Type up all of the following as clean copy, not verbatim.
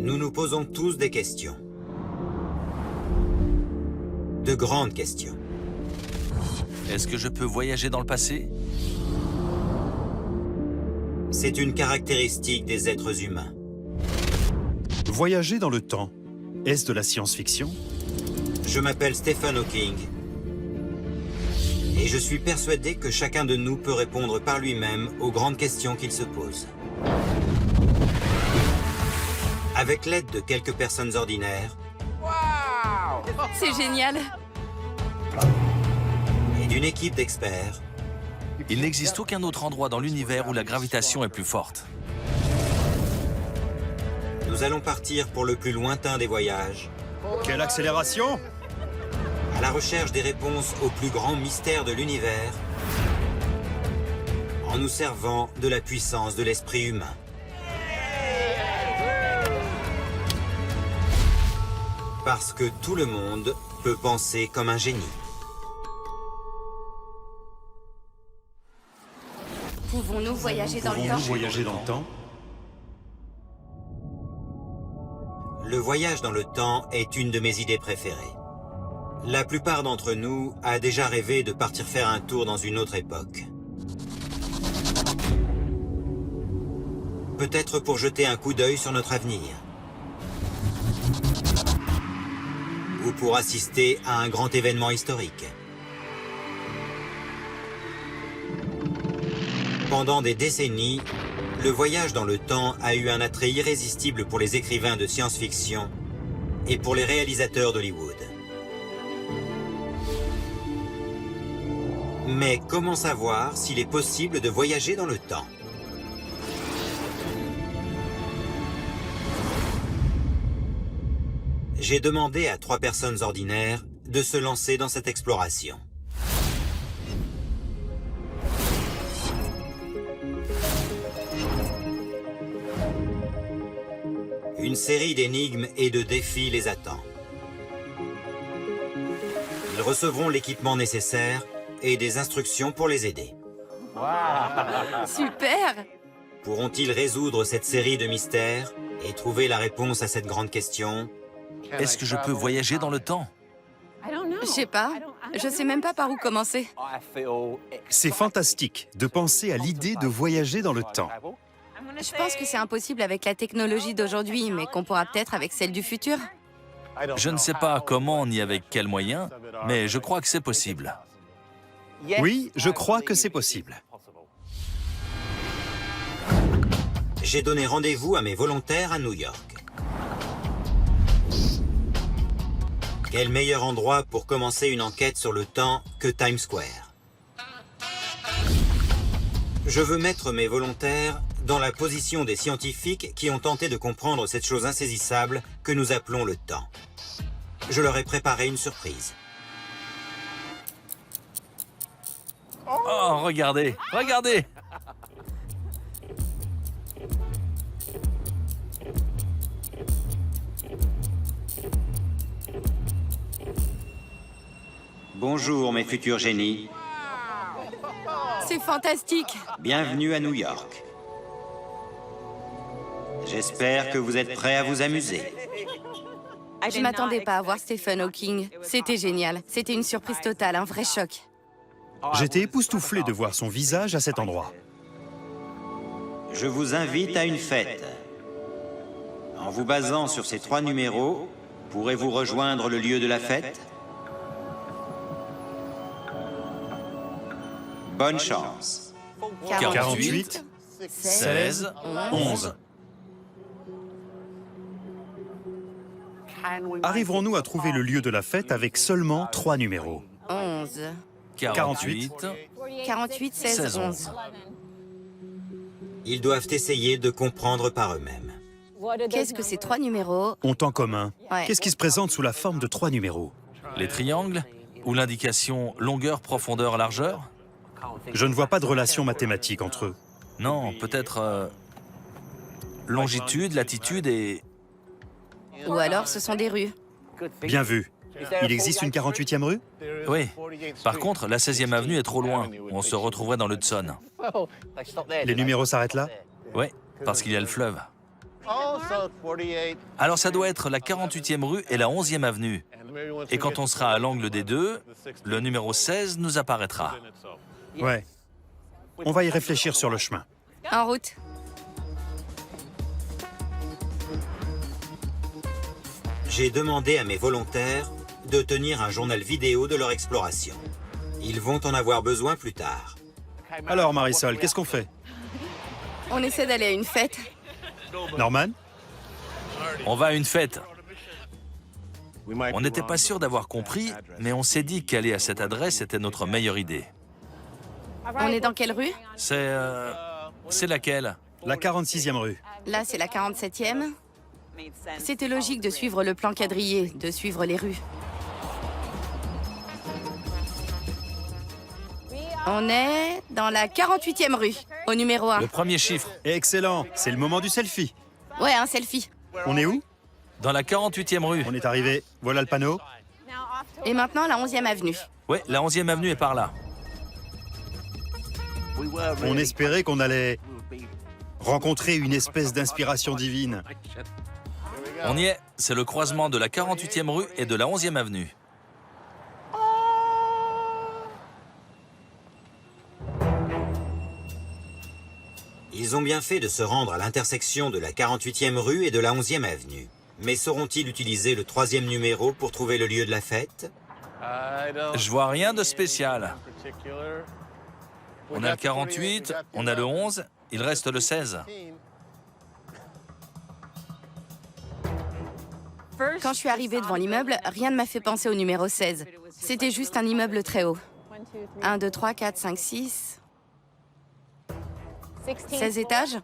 Nous nous posons tous des questions. De grandes questions. Est-ce que je peux voyager dans le passé? C'est une caractéristique des êtres humains. Voyager dans le temps, est-ce de la science-fiction? Je m'appelle Stephen Hawking. Et je suis persuadé que chacun de nous peut répondre par lui-même aux grandes questions qu'il se pose. Avec l'aide de quelques personnes ordinaires C'est génial! et d'une équipe d'experts, Il n'existe aucun autre endroit dans l'univers où la gravitation est plus forte. nous allons partir pour le plus lointain des voyages, Quelle accélération! à la recherche des réponses aux plus grands mystères de l'univers, en nous servant de la puissance de l'esprit humain. Parce que tout le monde peut penser comme un génie. Pouvons-nous voyager dans le Pouvons-nous temps? voyager dans le temps? Le voyage dans le temps est une de mes idées préférées. La plupart d'entre nous a déjà rêvé de partir faire un tour dans une autre époque. Peut-être pour jeter un coup d'œil sur notre avenir. Ou pour assister à un grand événement historique. Pendant des décennies, le voyage dans le temps a eu un attrait irrésistible pour les écrivains de science-fiction et pour les réalisateurs d'Hollywood. Mais comment savoir s'il est possible de voyager dans le temps? J'ai demandé à 3 personnes ordinaires de se lancer dans cette exploration. Une série d'énigmes et de défis les attend. Ils recevront l'équipement nécessaire et des instructions pour les aider. Super! Pourront-ils résoudre cette série de mystères et trouver la réponse à cette grande question? Est-ce que je peux voyager dans le temps? Je sais pas. Je sais même pas par où commencer. C'est fantastique de penser à l'idée de voyager dans le temps. Je pense que c'est impossible avec la technologie d'aujourd'hui, mais qu'on pourra peut-être avec celle du futur. Je ne sais pas comment ni avec quels moyens, mais je crois que c'est possible. Oui, je crois que c'est possible. J'ai donné rendez-vous à mes volontaires à New York. Quel meilleur endroit pour commencer une enquête sur le temps que Times Square? Je veux mettre mes volontaires dans la position des scientifiques qui ont tenté de comprendre cette chose insaisissable que nous appelons le temps. Je leur ai préparé une surprise. Oh, regardez, regardez! Bonjour mes futurs génies, C'est fantastique! bienvenue à New York. J'espère que vous êtes prêts à vous amuser. Je m'attendais pas à voir Stephen Hawking. C'était génial. C'était une surprise totale, un vrai choc. J'étais époustouflé de voir son visage à cet endroit. Je vous invite à une fête. En vous basant sur ces 3 numéros, pourrez-vous rejoindre le lieu de la fête? Bonne chance. 48, 16, 11. Arriverons-nous à trouver le lieu de la fête avec seulement 3 numéros? 11, 48. 48, 16, 16, 11. Ils doivent essayer de comprendre par eux-mêmes. Qu'est-ce que ces 3 numéros? Ont en commun? Ouais. Qu'est-ce qui se présente sous la forme de 3 numéros? Les triangles? Ou l'indication longueur, profondeur, largeur? Je ne vois pas de relation mathématique entre eux. Non, peut-être longitude, latitude et... Ou alors ce sont des rues. Bien vu. Il existe une 48e rue? Oui. Par contre, la 16e avenue est trop loin. On se retrouverait dans l'Hudson. Les numéros s'arrêtent là? Oui, parce qu'il y a le fleuve. Alors ça doit être la 48e rue et la 11e avenue. Et quand on sera à l'angle des deux, le numéro 16 nous apparaîtra. Ouais. On va y réfléchir sur le chemin. En route. J'ai demandé à mes volontaires de tenir un journal vidéo de leur exploration. Ils vont en avoir besoin plus tard. Alors Marisol, qu'est-ce qu'on fait? On essaie d'aller à une fête. Norman? On va à une fête. On n'était pas sûr d'avoir compris, mais on s'est dit qu'aller à cette adresse était notre meilleure idée. On est dans quelle rue? C'est laquelle? La 46e rue. Là, c'est la 47e. C'était logique de suivre le plan quadrillé, de suivre les rues. On est dans la 48e rue, au numéro 1. Le premier chiffre. Excellent, c'est le moment du selfie. Ouais, un selfie. On est où? Dans la 48e rue. On est arrivé. Voilà le panneau. Et maintenant, la 11e avenue. Ouais, la 11e avenue est par là. On espérait qu'on allait rencontrer une espèce d'inspiration divine. On y est. C'est le croisement de la 48e rue et de la 11e avenue. Ils ont bien fait de se rendre à l'intersection de la 48e rue et de la 11e avenue. Mais sauront-ils utiliser le 3e numéro pour trouver le lieu de la fête? Je vois rien de spécial. On a le 48, on a le 11, il reste le 16. Quand je suis arrivée devant l'immeuble, rien ne m'a fait penser au numéro 16. C'était juste un immeuble très haut. 1, 2, 3, 4, 5, 6... 16 étages?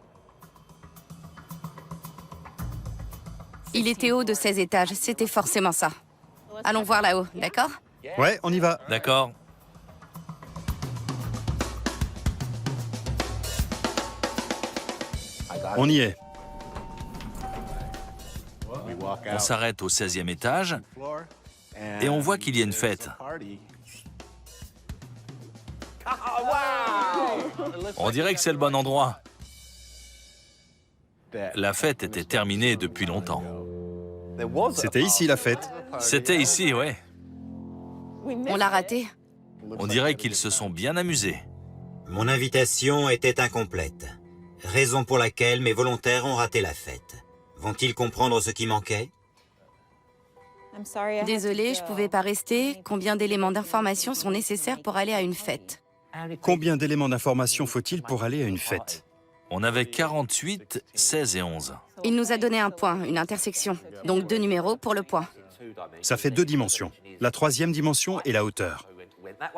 Il était haut de 16 étages, c'était forcément ça. Allons voir là-haut, d'accord? Ouais, on y va. D'accord. On y est. On s'arrête au 16e étage et on voit qu'il y a une fête. On dirait que c'est le bon endroit. La fête était terminée depuis longtemps. C'était ici la fête. C'était ici, ouais. On l'a raté. On dirait qu'ils se sont bien amusés. Mon invitation était incomplète. Raison pour laquelle mes volontaires ont raté la fête. Vont-ils comprendre ce qui manquait? Désolée, je pouvais pas rester. Combien d'éléments d'information sont nécessaires pour aller à une fête? Combien d'éléments d'information faut-il pour aller à une fête? On avait 48, 16 et 11. Il nous a donné un point, une intersection. Donc 2 numéros pour le point. Ça fait 2 dimensions. La 3e dimension est la hauteur.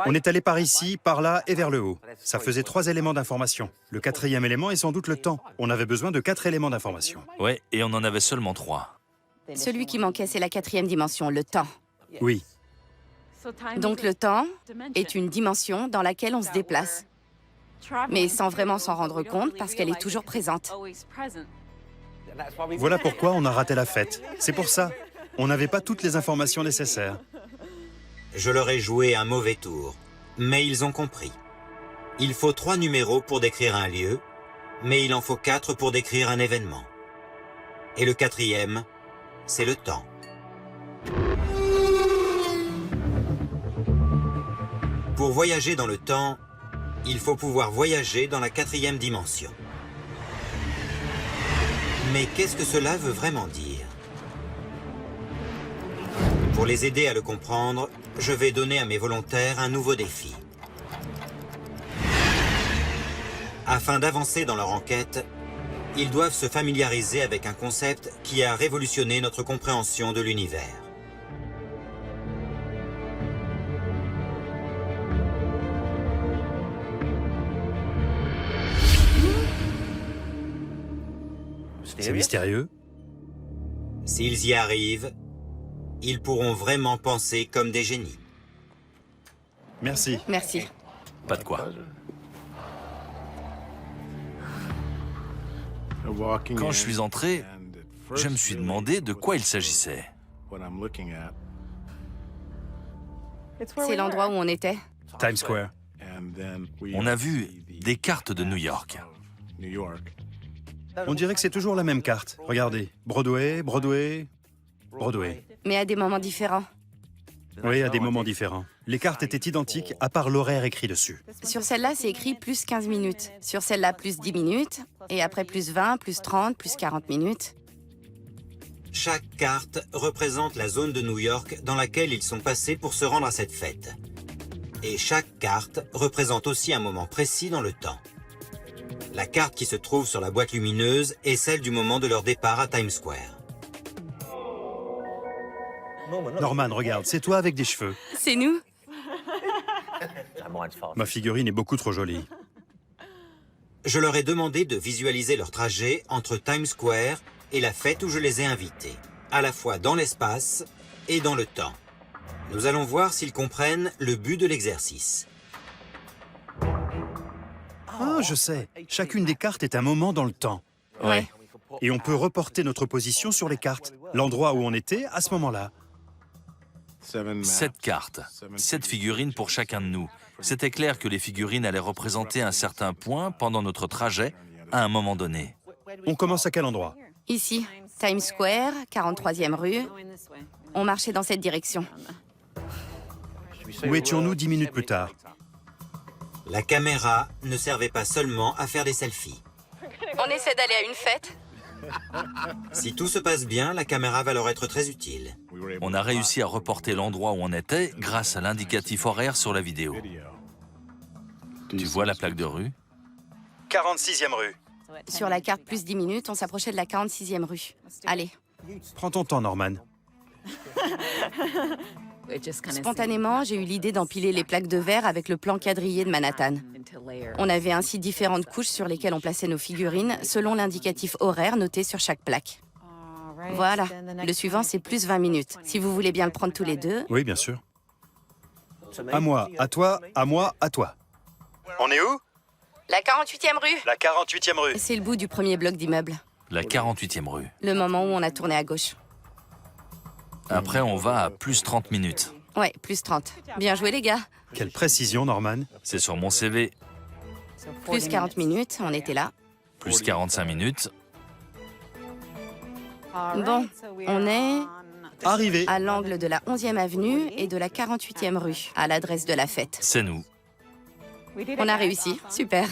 On est allé par ici, par là et vers le haut. Ça faisait 3 éléments d'information. Le 4e élément est sans doute le temps. On avait besoin de 4 éléments d'information. Ouais, et on en avait seulement 3. Celui qui manquait, c'est la 4e dimension, le temps. Oui. Donc le temps est une dimension dans laquelle on se déplace, mais sans vraiment s'en rendre compte parce qu'elle est toujours présente. Voilà pourquoi on a raté la fête. C'est pour ça. On n'avait pas toutes les informations nécessaires. Je leur ai joué un mauvais tour, mais ils ont compris. Il faut 3 numéros pour décrire un lieu, mais il en faut 4 pour décrire un événement. Et le 4e, c'est le temps. Pour voyager dans le temps, il faut pouvoir voyager dans la 4e dimension. Mais qu'est-ce que cela veut vraiment dire? Pour les aider à le comprendre, je vais donner à mes volontaires un nouveau défi. Afin d'avancer dans leur enquête, ils doivent se familiariser avec un concept qui a révolutionné notre compréhension de l'univers. C'est mystérieux. S'ils y arrivent, ils pourront vraiment penser comme des génies. Merci. Merci. Pas de quoi. Quand je suis entré, je me suis demandé de quoi il s'agissait. C'est l'endroit où on était. Times On a vu des cartes de New York. On dirait que c'est toujours la même carte. Regardez, Broadway, Broadway, Broadway. Mais à des moments différents. Oui, à des moments différents. Les cartes étaient identiques, à part l'horaire écrit dessus. Sur celle-là, c'est écrit plus 15 minutes. Sur celle-là, plus 10 minutes. Et après, plus 20, plus 30, plus 40 minutes. Chaque carte représente la zone de New York dans laquelle ils sont passés pour se rendre à cette fête. Et chaque carte représente aussi un moment précis dans le temps. La carte qui se trouve sur la boîte lumineuse est celle du moment de leur départ à Times Square. Norman, regarde, c'est toi avec des cheveux. C'est nous. Ma figurine est beaucoup trop jolie. Je leur ai demandé de visualiser leur trajet entre Times Square et la fête où je les ai invités, à la fois dans l'espace et dans le temps. Nous allons voir s'ils comprennent le but de l'exercice. Ah, je sais. Chacune des cartes est un moment dans le temps. Ouais. Et on peut reporter notre position sur les cartes, l'endroit où on était à ce moment-là. 7 cartes, 7 figurines pour chacun de nous. C'était clair que les figurines allaient représenter un certain point pendant notre trajet à un moment donné. On commence à quel endroit? Ici, Times Square, 43e rue. On marchait dans cette direction. Où étions-nous 10 minutes plus tard? La caméra ne servait pas seulement à faire des selfies. On essaie d'aller à une fête. Si tout se passe bien, la caméra va leur être très utile. On a réussi à reporter l'endroit où on était grâce à l'indicatif horaire sur la vidéo. Tu vois la plaque de rue? 46e rue. Sur la carte plus 10 minutes, on s'approchait de la 46e rue. Allez. Prends ton temps, Norman. Spontanément, j'ai eu l'idée d'empiler les plaques de verre avec le plan quadrillé de Manhattan. On avait ainsi différentes couches sur lesquelles on plaçait nos figurines selon l'indicatif horaire noté sur chaque plaque. Voilà. Le suivant, c'est plus 20 minutes. Si vous voulez bien le prendre tous les deux. Oui, bien sûr. À moi, à toi, à moi, à toi. On est où? La 48e rue. La 48e rue. C'est le bout du premier bloc d'immeuble. La 48e rue. Le moment où on a tourné à gauche. Après, on va à plus 30 minutes. Ouais, plus 30. Bien joué, les gars. Quelle précision, Norman. C'est sur mon CV. Plus 40 minutes, on était là. Plus 45 minutes. Bon, on est Arrivé. à l'angle de la 11e avenue et de la 48e rue, à l'adresse de la fête. C'est nous. On a réussi, super.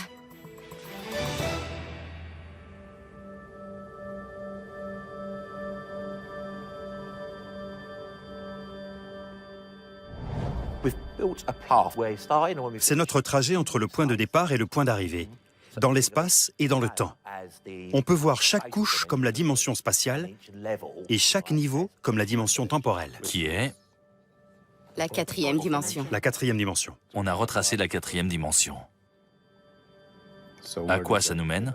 C'est notre trajet entre le point de départ et le point d'arrivée, dans l'espace et dans le temps. On peut voir chaque couche comme la dimension spatiale et chaque niveau comme la dimension temporelle. Qui est? La 4e dimension. La 4e dimension. On a retracé la 4e dimension. À quoi ça nous mène?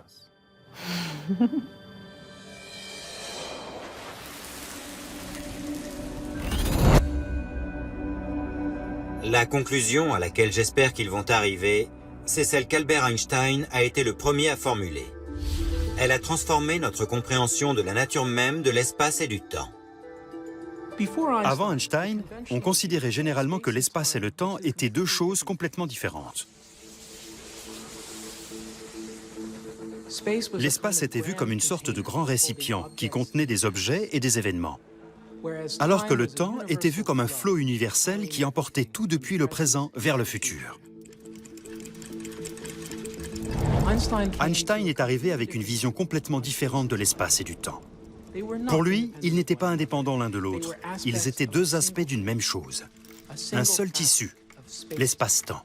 La conclusion à laquelle j'espère qu'ils vont arriver, c'est celle qu'Albert Einstein a été le premier à formuler. Elle a transformé notre compréhension de la nature même de l'espace et du temps. Avant Einstein, on considérait généralement que l'espace et le temps étaient deux choses complètement différentes. L'espace était vu comme une sorte de grand récipient qui contenait des objets et des événements, alors que le temps était vu comme un flot universel qui emportait tout depuis le présent vers le futur. Einstein est arrivé avec une vision complètement différente de l'espace et du temps. Pour lui, ils n'étaient pas indépendants l'un de l'autre. Ils étaient deux aspects d'une même chose. Un seul tissu, l'espace-temps.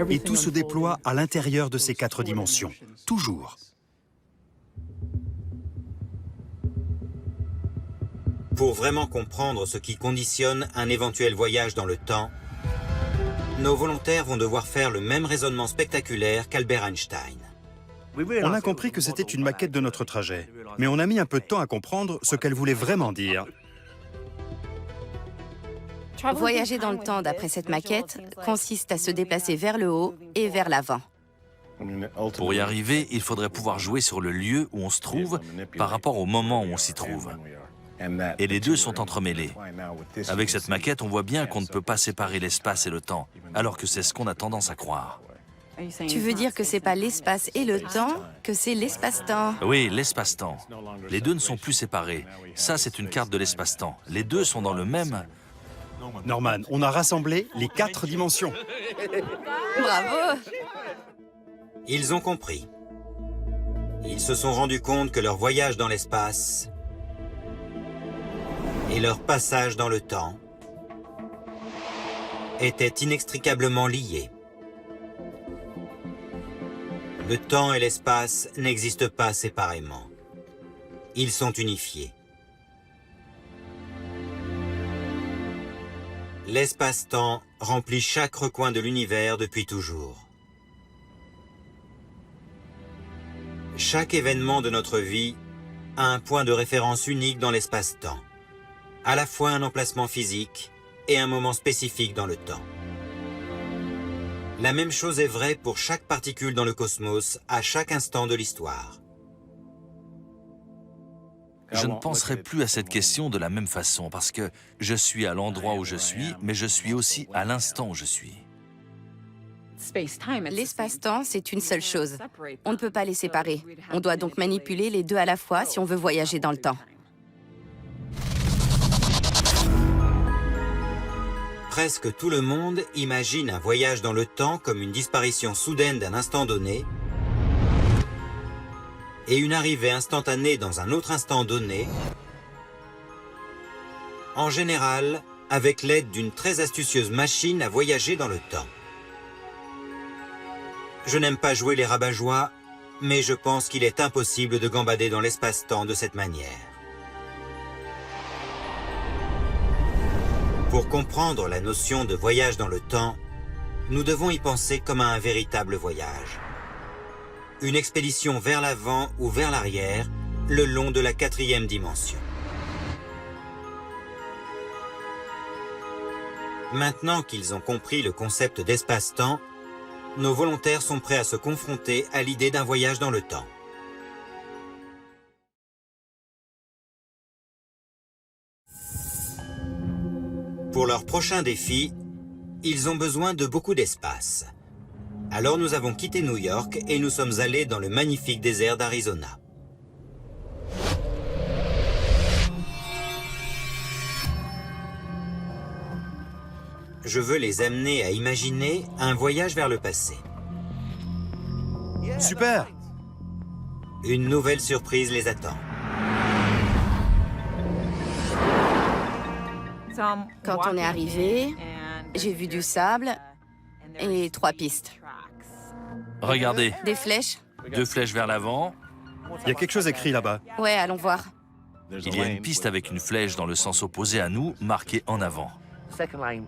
Et tout se déploie à l'intérieur de ces 4 dimensions, toujours. Pour vraiment comprendre ce qui conditionne un éventuel voyage dans le temps, nos volontaires vont devoir faire le même raisonnement spectaculaire qu'Albert Einstein. On a compris que c'était une maquette de notre trajet, mais on a mis un peu de temps à comprendre ce qu'elle voulait vraiment dire. Voyager dans le temps d'après cette maquette consiste à se déplacer vers le haut et vers l'avant. Pour y arriver, il faudrait pouvoir jouer sur le lieu où on se trouve par rapport au moment où on s'y trouve. Et les deux sont entremêlés. Avec cette maquette, on voit bien qu'on ne peut pas séparer l'espace et le temps, alors que c'est ce qu'on a tendance à croire. Tu veux dire que c'est pas l'espace et le temps, que c'est l'espace-temps? Oui, l'espace-temps. Les deux ne sont plus séparés. Ça, c'est une carte de l'espace-temps. Les deux sont dans le même... Norman, on a rassemblé les 4 dimensions. Bravo! Ils ont compris. Ils se sont rendus compte que leur voyage dans l'espace et leur passage dans le temps étaient inextricablement liés. Le temps et l'espace n'existent pas séparément. Ils sont unifiés. L'espace-temps remplit chaque recoin de l'univers depuis toujours. Chaque événement de notre vie a un point de référence unique dans l'espace-temps, à la fois un emplacement physique et un moment spécifique dans le temps. La même chose est vraie pour chaque particule dans le cosmos à chaque instant de l'histoire. Je ne penserai plus à cette question de la même façon, parce que je suis à l'endroit où je suis, mais je suis aussi à l'instant où je suis. L'espace-temps, c'est une seule chose. On ne peut pas les séparer. On doit donc manipuler les deux à la fois si on veut voyager dans le temps. Presque tout le monde imagine un voyage dans le temps comme une disparition soudaine d'un instant donné et une arrivée instantanée dans un autre instant donné, en général avec l'aide d'une très astucieuse machine à voyager dans le temps. Je n'aime pas jouer les rabat-joie, mais je pense qu'il est impossible de gambader dans l'espace-temps de cette manière. Pour comprendre la notion de voyage dans le temps, nous devons y penser comme à un véritable voyage. Une expédition vers l'avant ou vers l'arrière, le long de la 4e dimension. Maintenant qu'ils ont compris le concept d'espace-temps, nos volontaires sont prêts à se confronter à l'idée d'un voyage dans le temps. Pour leur prochain défi, ils ont besoin de beaucoup d'espace. Alors nous avons quitté New York et nous sommes allés dans le magnifique désert d'Arizona. Je veux les amener à imaginer un voyage vers le passé. Super! Une nouvelle surprise les attend. Quand on est arrivé, j'ai vu du sable et 3 pistes. Regardez, Des flèches? 2 flèches vers l'avant. Il y a quelque chose écrit là-bas. Ouais, allons voir. Il y a une piste avec une flèche dans le sens opposé à nous, marquée en avant.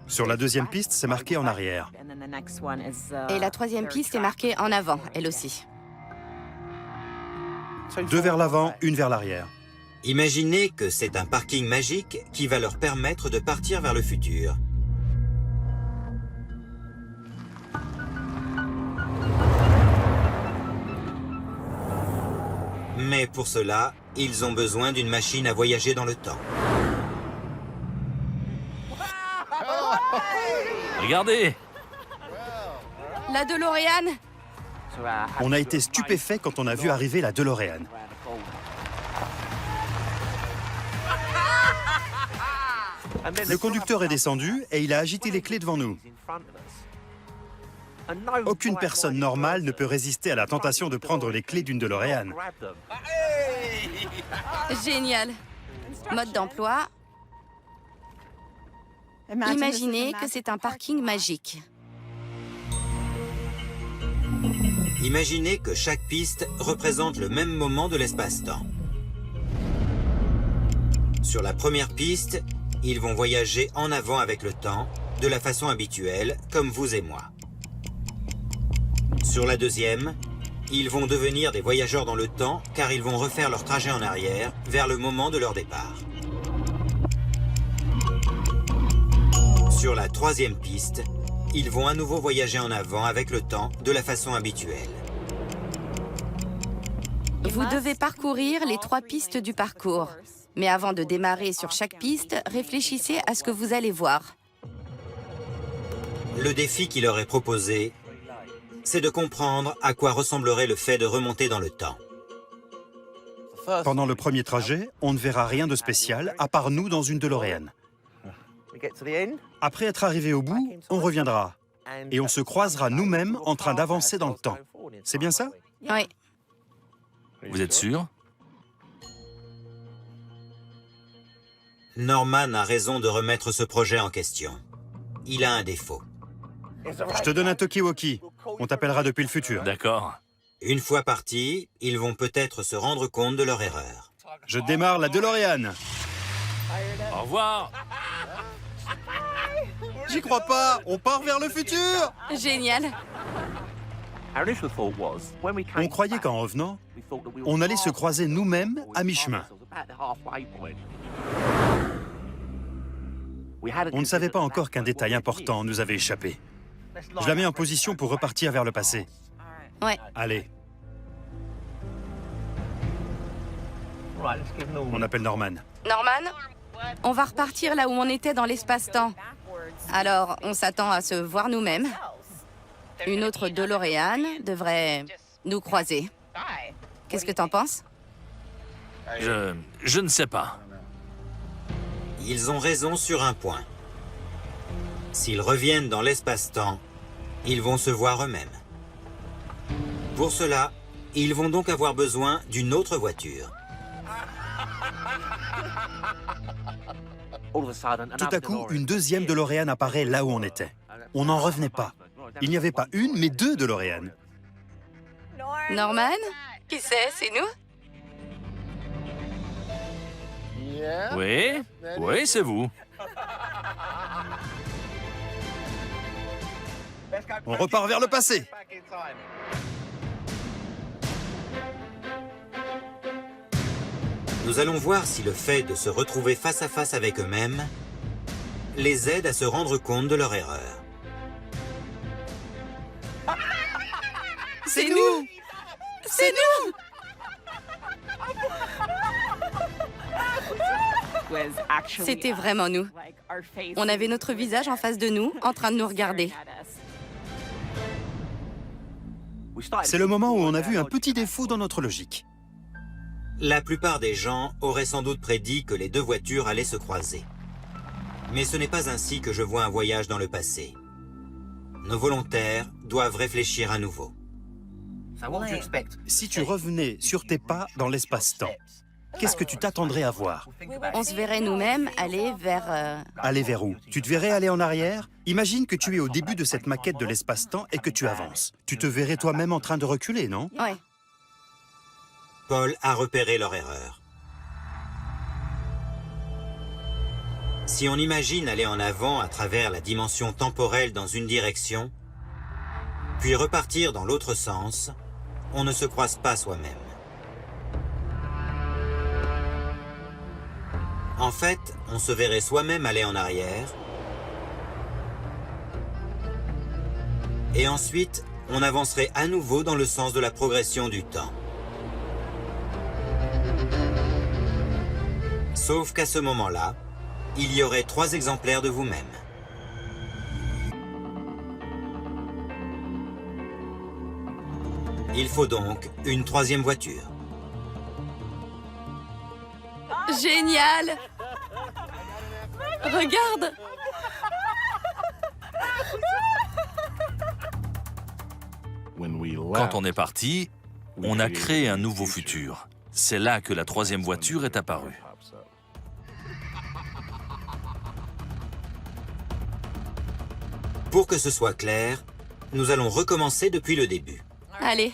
Sur la 2e piste, c'est marqué en arrière. Et la 3e piste est marquée en avant, elle aussi. 2 vers l'avant, 1 vers l'arrière. Imaginez que c'est un parking magique qui va leur permettre de partir vers le futur. Mais pour cela, ils ont besoin d'une machine à voyager dans le temps. Regardez! La DeLorean! On a été stupéfaits quand on a vu arriver la DeLorean. Le conducteur est descendu et il a agité les clés devant nous. Aucune personne normale ne peut résister à la tentation de prendre les clés d'une DeLorean. Génial! Mode d'emploi. Imaginez que c'est un parking magique. Imaginez que chaque piste représente le même moment de l'espace-temps. Sur la première piste, ils vont voyager en avant avec le temps, de la façon habituelle, comme vous et moi. Sur la deuxième, ils vont devenir des voyageurs dans le temps car ils vont refaire leur trajet en arrière vers le moment de leur départ. Sur la 3e piste, ils vont à nouveau voyager en avant avec le temps de la façon habituelle. Vous devez parcourir les 3 pistes du parcours. Mais avant de démarrer sur chaque piste, réfléchissez à ce que vous allez voir. Le défi qui leur est proposé, c'est de comprendre à quoi ressemblerait le fait de remonter dans le temps. Pendant le premier trajet, on ne verra rien de spécial, à part nous dans une DeLorean. Après être arrivé au bout, on reviendra. Et on se croisera nous-mêmes en train d'avancer dans le temps. C'est bien ça? Oui. Vous êtes sûr? Norman a raison de remettre ce projet en question. Il a un défaut. Je te donne un talkie-walkie. On t'appellera depuis le futur. D'accord. Une fois partis, ils vont peut-être se rendre compte de leur erreur. Je démarre la DeLorean. Au revoir. J'y crois pas, on part vers le futur. Génial. On croyait qu'en revenant, on allait se croiser nous-mêmes à mi-chemin. On ne savait pas encore qu'un détail important nous avait échappé. Je la mets en position pour repartir vers le passé. Ouais. Allez. On appelle Norman. Norman, on va repartir là où on était dans l'espace-temps. Alors, on s'attend à se voir nous-mêmes. Une autre DeLorean devrait nous croiser. Qu'est-ce que t'en penses? Je ne sais pas. Ils ont raison sur un point. S'ils reviennent dans l'espace-temps, ils vont se voir eux-mêmes. Pour cela, ils vont donc avoir besoin d'une autre voiture. Tout à coup, une deuxième DeLorean apparaît là où on était. On n'en revenait pas. Il n'y avait pas une, mais deux DeLorean. Norman? Qui c'est nous? Oui? Oui, c'est vous. On repart vers le passé. Nous allons voir si le fait de se retrouver face à face avec eux-mêmes les aide à se rendre compte de leur erreur. C'est nous! C'est nous! C'était vraiment nous. On avait notre visage en face de nous, en train de nous regarder. C'est le moment où on a vu un petit défaut dans notre logique. La plupart des gens auraient sans doute prédit que les deux voitures allaient se croiser. Mais ce n'est pas ainsi que je vois un voyage dans le passé. Nos volontaires doivent réfléchir à nouveau. Si tu revenais sur tes pas dans l'espace-temps, qu'est-ce que tu t'attendrais à voir? On se verrait nous-mêmes aller vers... Aller vers où? Tu te verrais aller en arrière? Imagine que tu es au début de cette maquette de l'espace-temps et que tu avances. Tu te verrais toi-même en train de reculer, non? Ouais. Paul a repéré leur erreur. Si on imagine aller en avant à travers la dimension temporelle dans une direction, puis repartir dans l'autre sens, on ne se croise pas soi-même. En fait, on se verrait soi-même aller en arrière, et ensuite, on avancerait à nouveau dans le sens de la progression du temps. Sauf qu'à ce moment-là, il y aurait 3 exemplaires de vous-même. Il faut donc une 3e voiture. Génial! Regarde! Quand on est parti, on a créé un nouveau futur. C'est là que la 3e voiture est apparue. Pour que ce soit clair, nous allons recommencer depuis le début. Allez,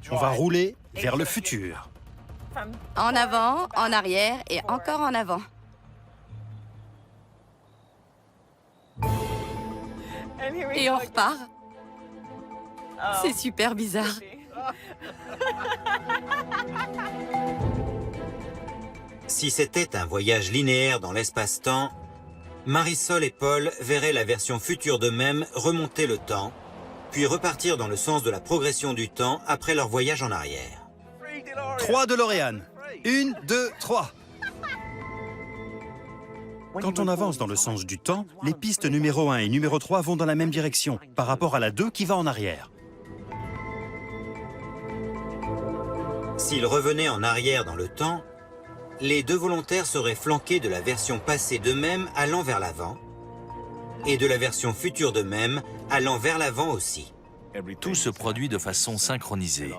On va rouler vers le futur. en avant, en arrière et encore en avant. Et on repart. C'est super bizarre. Si c'était un voyage linéaire dans l'espace-temps, Marisol et Paul verraient la version future d'eux-mêmes remonter le temps, puis repartir dans le sens de la progression du temps après leur voyage en arrière. 3 DeLorean. 1, 2, 3. Quand on avance dans le sens du temps, les pistes numéro 1 et numéro 3 vont dans la même direction, par rapport à la 2 qui va en arrière. S'ils revenaient en arrière dans le temps, les deux volontaires seraient flanqués de la version passée d'eux-mêmes allant vers l'avant et de la version future d'eux-mêmes allant vers l'avant aussi. Tout se produit de façon synchronisée.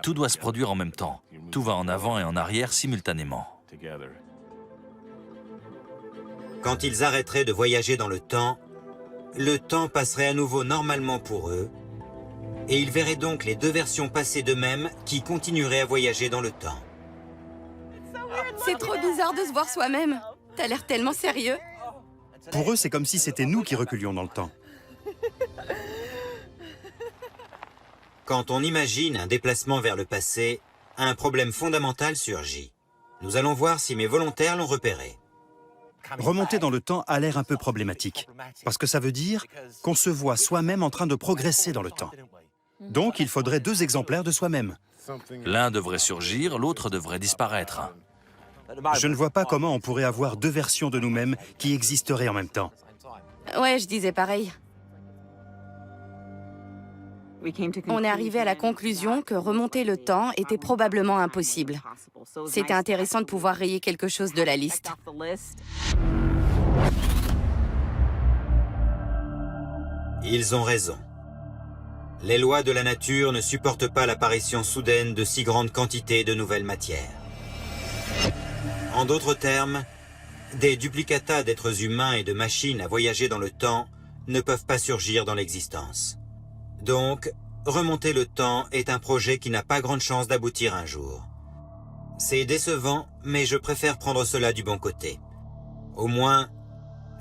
Tout doit se produire en même temps. Tout va en avant et en arrière simultanément. Quand ils arrêteraient de voyager dans le temps passerait à nouveau normalement pour eux, et ils verraient donc les deux versions passées d'eux-mêmes qui continueraient à voyager dans le temps. C'est trop bizarre de se voir soi-même. T'as l'air tellement sérieux. Pour eux, c'est comme si c'était nous qui reculions dans le temps. Quand on imagine un déplacement vers le passé, un problème fondamental surgit. Nous allons voir si mes volontaires l'ont repéré. Remonter dans le temps a l'air un peu problématique, parce que ça veut dire qu'on se voit soi-même en train de progresser dans le temps. Donc, il faudrait 2 exemplaires de soi-même. L'un devrait surgir, l'autre devrait disparaître. Je ne vois pas comment on pourrait avoir 2 versions de nous-mêmes qui existeraient en même temps. Ouais, je disais pareil. On est arrivé à la conclusion que remonter le temps était probablement impossible. C'était intéressant de pouvoir rayer quelque chose de la liste. Ils ont raison. Les lois de la nature ne supportent pas l'apparition soudaine de si grandes quantités de nouvelles matières. En d'autres termes, des duplicata d'êtres humains et de machines à voyager dans le temps ne peuvent pas surgir dans l'existence. Donc, remonter le temps est un projet qui n'a pas grande chance d'aboutir un jour. C'est décevant, mais je préfère prendre cela du bon côté. Au moins,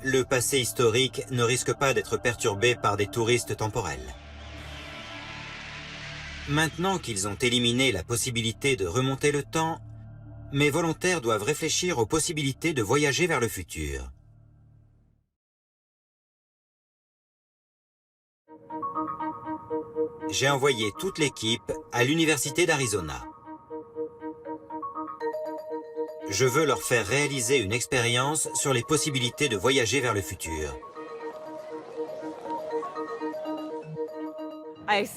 le passé historique ne risque pas d'être perturbé par des touristes temporels. Maintenant qu'ils ont éliminé la possibilité de remonter le temps, mes volontaires doivent réfléchir aux possibilités de voyager vers le futur. J'ai envoyé toute l'équipe à l'Université d'Arizona. Je veux leur faire réaliser une expérience sur les possibilités de voyager vers le futur.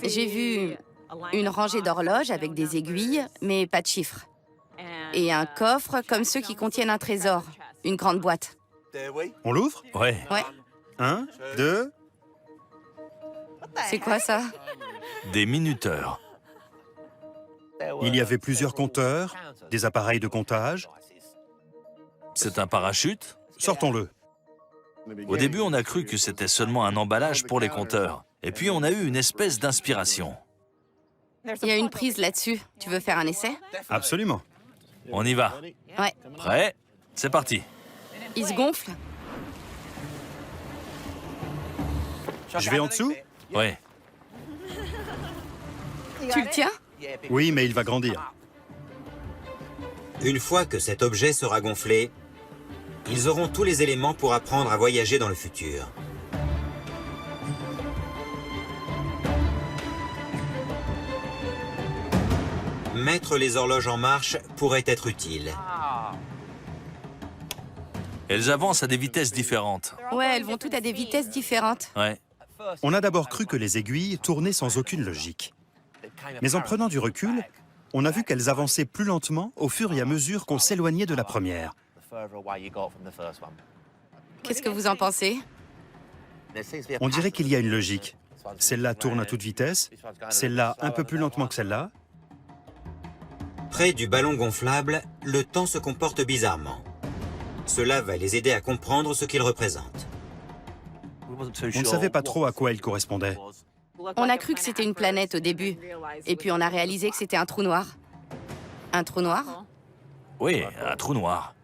J'ai vu une rangée d'horloges avec des aiguilles, mais pas de chiffres. Et un coffre comme ceux qui contiennent un trésor, une grande boîte. On l'ouvre? Ouais. Ouais, 1, 2... c'est quoi ça? Des minuteurs. Il y avait plusieurs compteurs, des appareils de comptage. C'est un parachute. Sortons-le. Au début, on a cru que c'était seulement un emballage pour les compteurs. Et puis, on a eu une espèce d'inspiration. Il y a une prise là-dessus. Tu veux faire un essai? Absolument. On y va. Ouais. Prêt? C'est parti. Il se gonfle? Je vais en dessous? Ouais. Tu le tiens? Oui, mais il va grandir. Une fois que cet objet sera gonflé, ils auront tous les éléments pour apprendre à voyager dans le futur. Mettre les horloges en marche pourrait être utile. Elles avancent à des vitesses différentes. Ouais, elles vont toutes à des vitesses différentes. Ouais. On a d'abord cru que les aiguilles tournaient sans aucune logique. Mais en prenant du recul, on a vu qu'elles avançaient plus lentement au fur et à mesure qu'on s'éloignait de la première. Qu'est-ce que vous en pensez? On dirait qu'il y a une logique. Celle-là tourne à toute vitesse, celle-là un peu plus lentement que celle-là. Près du ballon gonflable, le temps se comporte bizarrement. Cela va les aider à comprendre ce qu'il représente. On ne savait pas trop à quoi il correspondait. On a cru que c'était une planète au début. Et puis on a réalisé que c'était un trou noir. Un trou noir? Oui, un trou noir.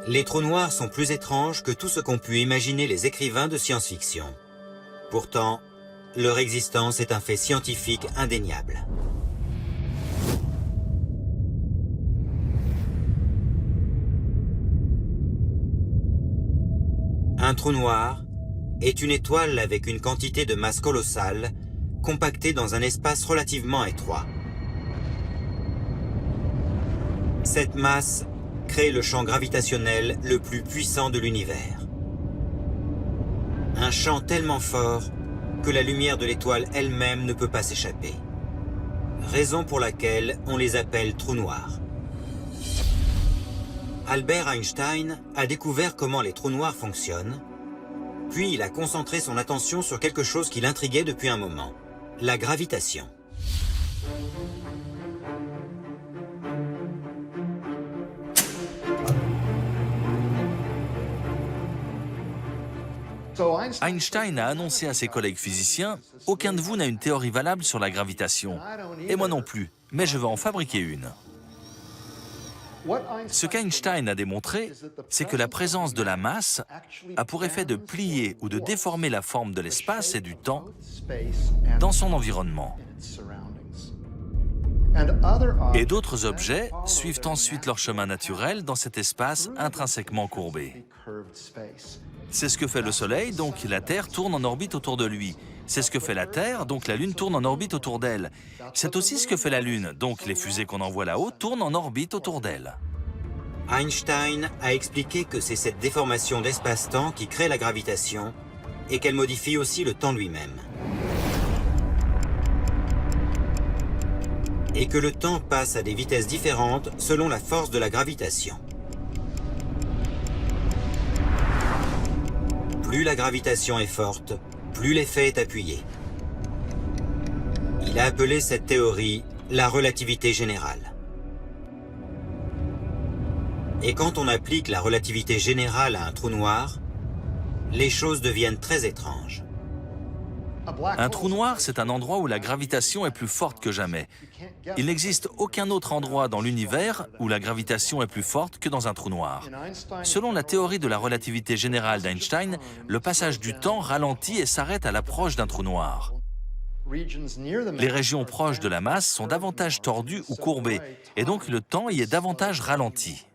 Les trous noirs sont plus étranges que tout ce qu'ont pu imaginer les écrivains de science-fiction. Pourtant, leur existence est un fait scientifique indéniable. Un trou noir est une étoile avec une quantité de masse colossale, compactée dans un espace relativement étroit. Cette masse crée le champ gravitationnel le plus puissant de l'univers. Un champ tellement fort que la lumière de l'étoile elle-même ne peut pas s'échapper. Raison pour laquelle on les appelle trous noirs. Albert Einstein a découvert comment les trous noirs fonctionnent, puis il a concentré son attention sur quelque chose qui l'intriguait depuis un moment, la gravitation. Einstein a annoncé à ses collègues physiciens « Aucun de vous n'a une théorie valable sur la gravitation. Et moi non plus, mais je vais en fabriquer une. » Ce qu'Einstein a démontré, c'est que la présence de la masse a pour effet de plier ou de déformer la forme de l'espace et du temps dans son environnement. Et d'autres objets suivent ensuite leur chemin naturel dans cet espace intrinsèquement courbé. C'est ce que fait le Soleil, donc la Terre tourne en orbite autour de lui. C'est ce que fait la Terre, donc la Lune tourne en orbite autour d'elle. C'est aussi ce que fait la Lune, donc les fusées qu'on envoie là-haut tournent en orbite autour d'elle. Einstein a expliqué que c'est cette déformation d'espace-temps qui crée la gravitation et qu'elle modifie aussi le temps lui-même. Et que le temps passe à des vitesses différentes selon la force de la gravitation. Plus la gravitation est forte, plus l'effet est appuyé. Il a appelé cette théorie la relativité générale. Et quand on applique la relativité générale à un trou noir, les choses deviennent très étranges. Un trou noir, c'est un endroit où la gravitation est plus forte que jamais. Il n'existe aucun autre endroit dans l'univers où la gravitation est plus forte que dans un trou noir. Selon la théorie de la relativité générale d'Einstein, le passage du temps ralentit et s'arrête à l'approche d'un trou noir. Les régions proches de la masse sont davantage tordues ou courbées, et donc le temps y est davantage ralenti.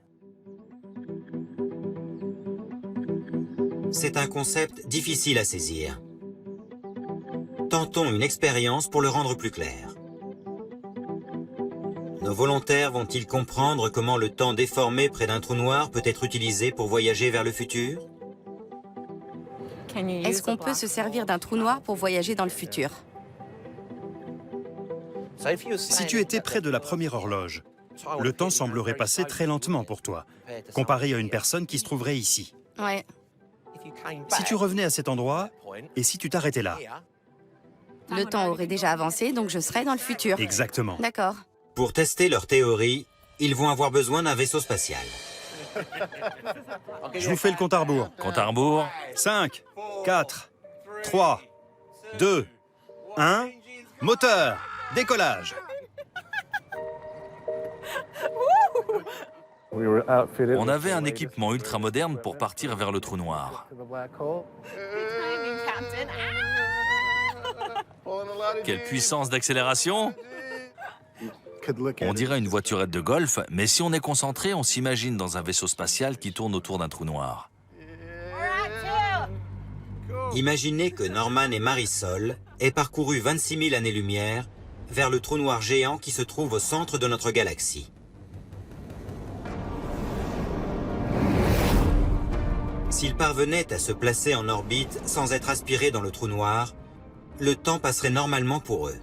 C'est un concept difficile à saisir. Tentons une expérience pour le rendre plus clair. Nos volontaires vont-ils comprendre comment le temps déformé près d'un trou noir peut être utilisé pour voyager vers le futur? Est-ce qu'on peut se servir d'un trou noir pour voyager dans le futur? Si tu étais près de la première horloge, le temps semblerait passer très lentement pour toi, comparé à une personne qui se trouverait ici. Ouais. Si tu revenais à cet endroit, et si tu t'arrêtais là? Le temps aurait déjà avancé, donc je serais dans le futur. Exactement. D'accord. Pour tester leur théorie, ils vont avoir besoin d'un vaisseau spatial. Je vous fais le compte à rebours. Compte à rebours. 5, 4, 3, 2, 1, moteur, décollage. On avait un équipement ultra moderne pour partir vers le trou noir. Quelle puissance d'accélération! On dirait une voiturette de golf, mais si on est concentré, on s'imagine dans un vaisseau spatial qui tourne autour d'un trou noir. Imaginez que Norman et Marisol aient parcouru 26 000 années-lumière vers le trou noir géant qui se trouve au centre de notre galaxie. S'ils parvenaient à se placer en orbite sans être aspirés dans le trou noir, le temps passerait normalement pour eux.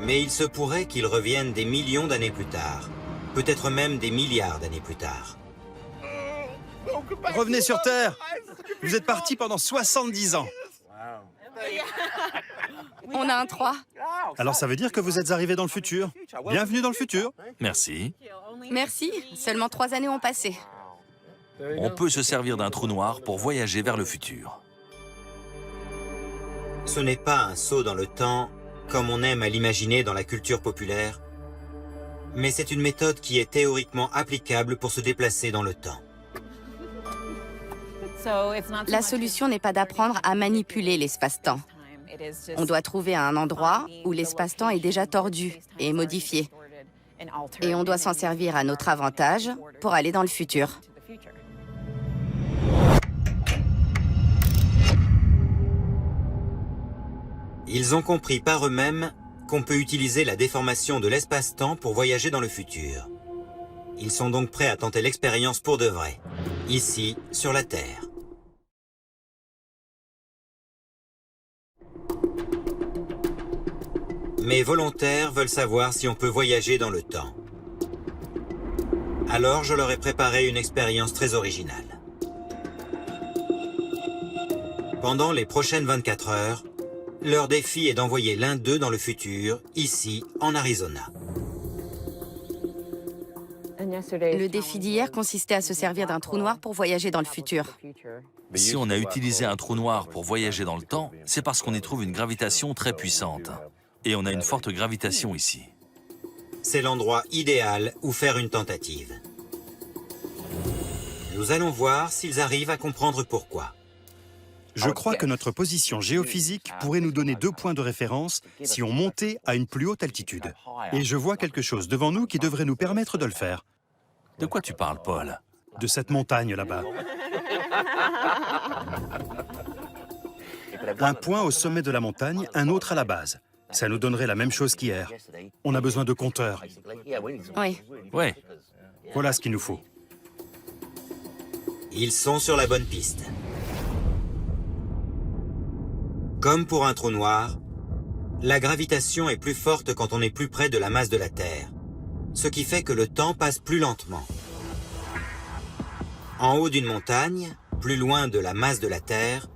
Mais il se pourrait qu'ils reviennent des millions d'années plus tard, peut-être même des milliards d'années plus tard. Revenez sur Terre. Vous êtes partis pendant 70 ans. On a un 3. Alors ça veut dire que vous êtes arrivés dans le futur. Bienvenue dans le futur. Merci. Merci. Seulement 3 années ont passé. On peut se servir d'un trou noir pour voyager vers le futur. Ce n'est pas un saut dans le temps, comme on aime à l'imaginer dans la culture populaire, mais c'est une méthode qui est théoriquement applicable pour se déplacer dans le temps. La solution n'est pas d'apprendre à manipuler l'espace-temps. On doit trouver un endroit où l'espace-temps est déjà tordu et modifié. Et on doit s'en servir à notre avantage pour aller dans le futur. Ils ont compris par eux-mêmes qu'on peut utiliser la déformation de l'espace-temps pour voyager dans le futur. Ils sont donc prêts à tenter l'expérience pour de vrai, ici, sur la Terre. Mes volontaires veulent savoir si on peut voyager dans le temps. Alors je leur ai préparé une expérience très originale. Pendant les prochaines 24 heures, leur défi est d'envoyer l'un d'eux dans le futur, ici, en Arizona. Le défi d'hier consistait à se servir d'un trou noir pour voyager dans le futur. Si on a utilisé un trou noir pour voyager dans le temps, c'est parce qu'on y trouve une gravitation très puissante. Et on a une forte gravitation ici. C'est l'endroit idéal où faire une tentative. Nous allons voir s'ils arrivent à comprendre pourquoi. Je crois que notre position géophysique pourrait nous donner 2 points de référence si on montait à une plus haute altitude. Et je vois quelque chose devant nous qui devrait nous permettre de le faire. De quoi tu parles, Paul? De cette montagne là-bas. Un point au sommet de la montagne, un autre à la base. Ça nous donnerait la même chose qu'hier. On a besoin de compteurs. Oui. Ouais. Voilà ce qu'il nous faut. Ils sont sur la bonne piste. Comme pour un trou noir, la gravitation est plus forte quand on est plus près de la masse de la Terre, ce qui fait que le temps passe plus lentement. En haut d'une montagne, plus loin de la masse de la Terre,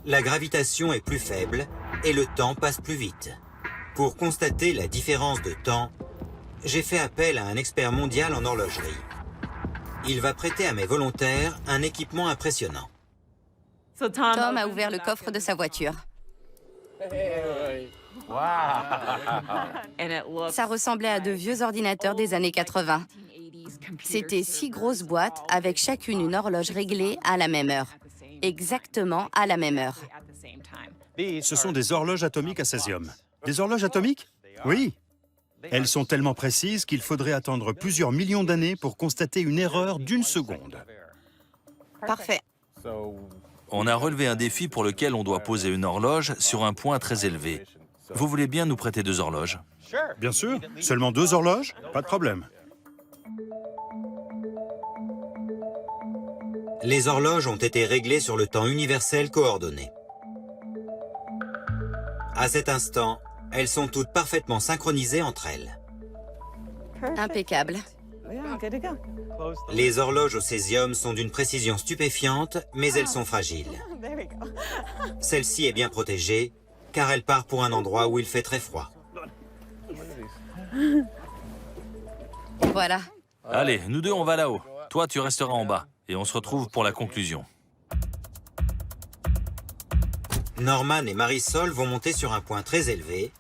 la gravitation est plus faible et le temps passe plus vite. Pour constater la différence de temps, j'ai fait appel à un expert mondial en horlogerie. Il va prêter à mes volontaires un équipement impressionnant. Tom a ouvert le coffre de sa voiture. Ça ressemblait à de vieux ordinateurs des années 80. C'était 6 grosses boîtes avec chacune une horloge réglée à la même heure. Exactement à la même heure. Ce sont des horloges atomiques à césium. Des horloges atomiques? Oui. Elles sont tellement précises qu'il faudrait attendre plusieurs millions d'années pour constater une erreur d'1 seconde. Parfait. On a relevé un défi pour lequel on doit poser une horloge sur un point très élevé. Vous voulez bien nous prêter 2 horloges? Bien sûr. Seulement 2 horloges? Pas de problème. Les horloges ont été réglées sur le temps universel coordonné. À cet instant, elles sont toutes parfaitement synchronisées entre elles. Impeccable. Les horloges au césium sont d'une précision stupéfiante, mais elles sont fragiles. Celle-ci est bien protégée, car elle part pour un endroit où il fait très froid. Voilà. Allez, nous deux, on va là-haut. Toi, tu resteras en bas. Et on se retrouve pour la conclusion. Norman et Marisol vont monter sur un point très élevé,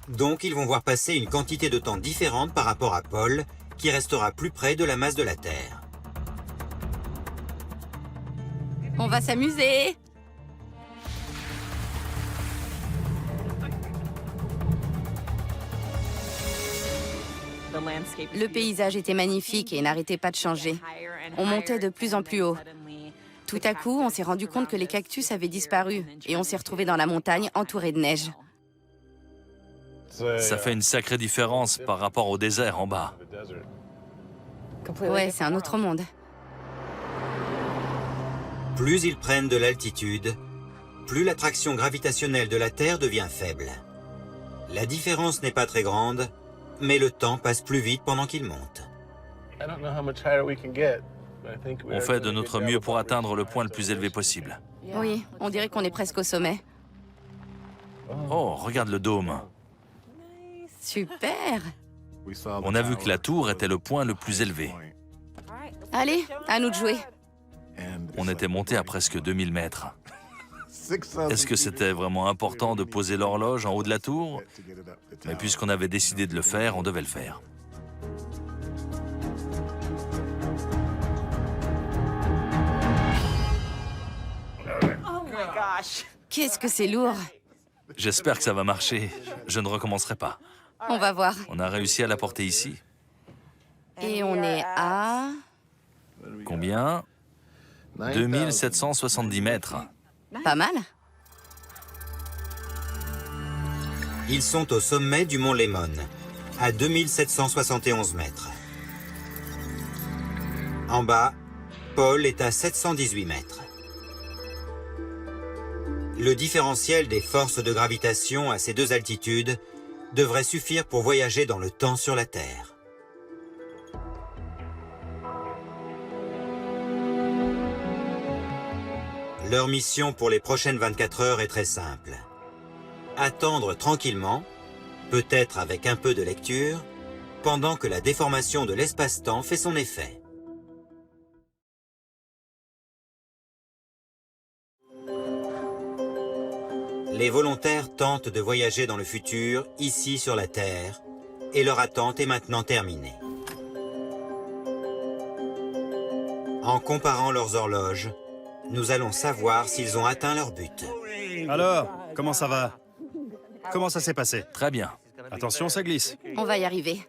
donc ils vont voir passer une quantité de temps différente par rapport à Paul, qui restera plus près de la masse de la Terre. On va s'amuser. Le paysage était magnifique et n'arrêtait pas de changer. On montait de plus en plus haut. Tout à coup, on s'est rendu compte que les cactus avaient disparu et on s'est retrouvé dans la montagne entouré de neige. Ça fait une sacrée différence par rapport au désert en bas. Ouais, c'est un autre monde. Plus ils prennent de l'altitude, plus l'attraction gravitationnelle de la Terre devient faible. La différence n'est pas très grande, mais le temps passe plus vite pendant qu'ils montent. On fait de notre mieux pour atteindre le point le plus élevé possible. Oui, on dirait qu'on est presque au sommet. Oh, regarde le dôme. Super. On a vu que la tour était le point le plus élevé. Allez, à nous de jouer. On était monté à presque 2000 mètres. Est-ce que c'était vraiment important de poser l'horloge en haut de la tour? Mais puisqu'on avait décidé de le faire, on devait le faire. Qu'est-ce que c'est lourd. J'espère que ça va marcher. Je ne recommencerai pas. On va voir. On a réussi à la porter ici. Et on est à... Combien? 2770 mètres. Pas mal. Ils sont au sommet du mont Lemmon, à 2771 mètres. En bas, Paul est à 718 mètres. Le différentiel des forces de gravitation à ces deux altitudes devrait suffire pour voyager dans le temps sur la Terre. Leur mission pour les prochaines 24 heures est très simple. Attendre tranquillement, peut-être avec un peu de lecture, pendant que la déformation de l'espace-temps fait son effet. Les volontaires tentent de voyager dans le futur, ici sur la Terre, et leur attente est maintenant terminée. En comparant leurs horloges, nous allons savoir s'ils ont atteint leur but. Alors, comment ça va? Comment ça s'est passé? Très bien. Attention, ça glisse. On va y arriver.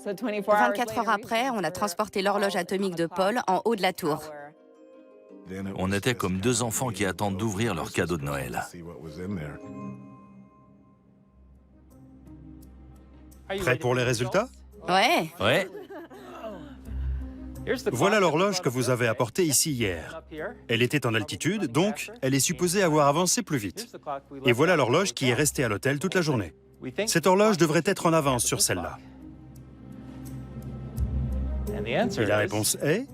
24 heures après, on a transporté l'horloge atomique de Paul en haut de la tour. On était comme deux enfants qui attendent d'ouvrir leur cadeau de Noël. Prêt pour les résultats? Ouais, Ouais, Voilà l'horloge que vous avez apportée ici hier. Elle était en altitude, donc elle est supposée avoir avancé plus vite. Et voilà l'horloge qui est restée à l'hôtel toute la journée. Cette horloge devrait être en avance sur celle-là. Et la réponse est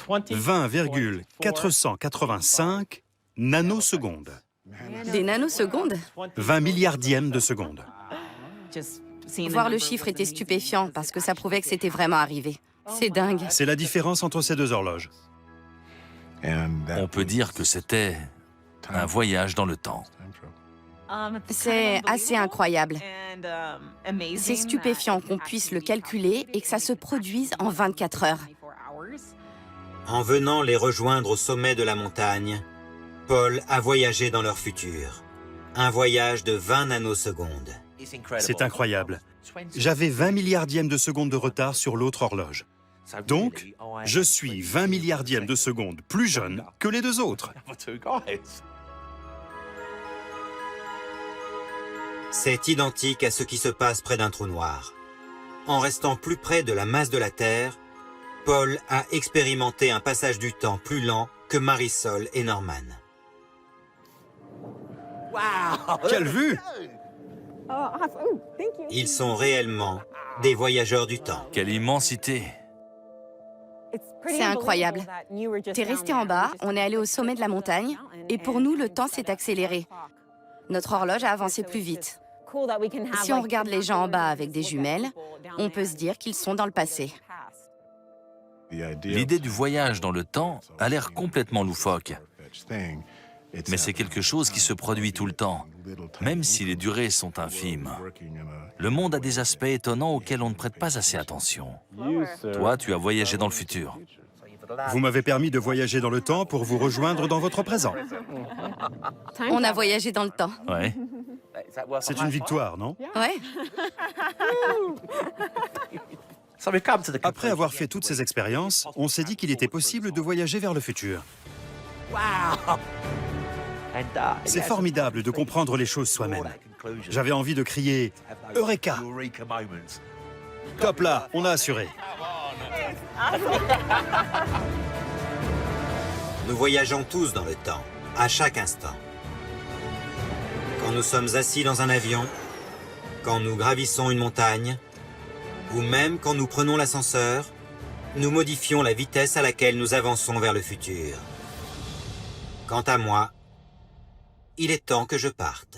20,485 nanosecondes. des nanosecondes. 20 milliardièmes de seconde. Voir le chiffre était stupéfiant parce que ça prouvait que c'était vraiment arrivé. C'est dingue. C'est la différence entre ces deux horloges. on peut dire que c'était un voyage dans le temps. C'est assez incroyable. C'est stupéfiant qu'on puisse le calculer et que ça se produise en 24 heures. En venant les rejoindre au sommet de la montagne, Paul a voyagé dans leur futur. Un voyage de 20 nanosecondes. C'est incroyable. J'avais 20 milliardièmes de seconde de retard sur l'autre horloge. Donc, je suis 20 milliardièmes de seconde plus jeune que les deux autres. C'est identique à ce qui se passe près d'un trou noir. En restant plus près de la masse de la Terre, Paul a expérimenté un passage du temps plus lent que Marisol et Norman. Quelle vue! Ils sont réellement des voyageurs du temps. Quelle immensité! C'est incroyable. T'es resté en bas, on est allé au sommet de la montagne, et pour nous, le temps s'est accéléré. Notre horloge a avancé plus vite. Si on regarde les gens en bas avec des jumelles, on peut se dire qu'ils sont dans le passé. L'idée du voyage dans le temps a l'air complètement loufoque. Mais c'est quelque chose qui se produit tout le temps, même si les durées sont infimes. Le monde a des aspects étonnants auxquels on ne prête pas assez attention. Toi, tu as voyagé dans le futur. Vous m'avez permis de voyager dans le temps pour vous rejoindre dans votre présent. On a voyagé dans le temps. Ouais. C'est une victoire, non? Ouais. Après avoir fait toutes ces expériences, on s'est dit qu'il était possible de voyager vers le futur. C'est formidable de comprendre les choses soi-même. J'avais envie de crier « Eureka !» Top là, on a assuré. Nous voyageons tous dans le temps, à chaque instant. Quand nous sommes assis dans un avion, quand nous gravissons une montagne, ou même quand nous prenons l'ascenseur, nous modifions la vitesse à laquelle nous avançons vers le futur. Quant à moi, il est temps que je parte.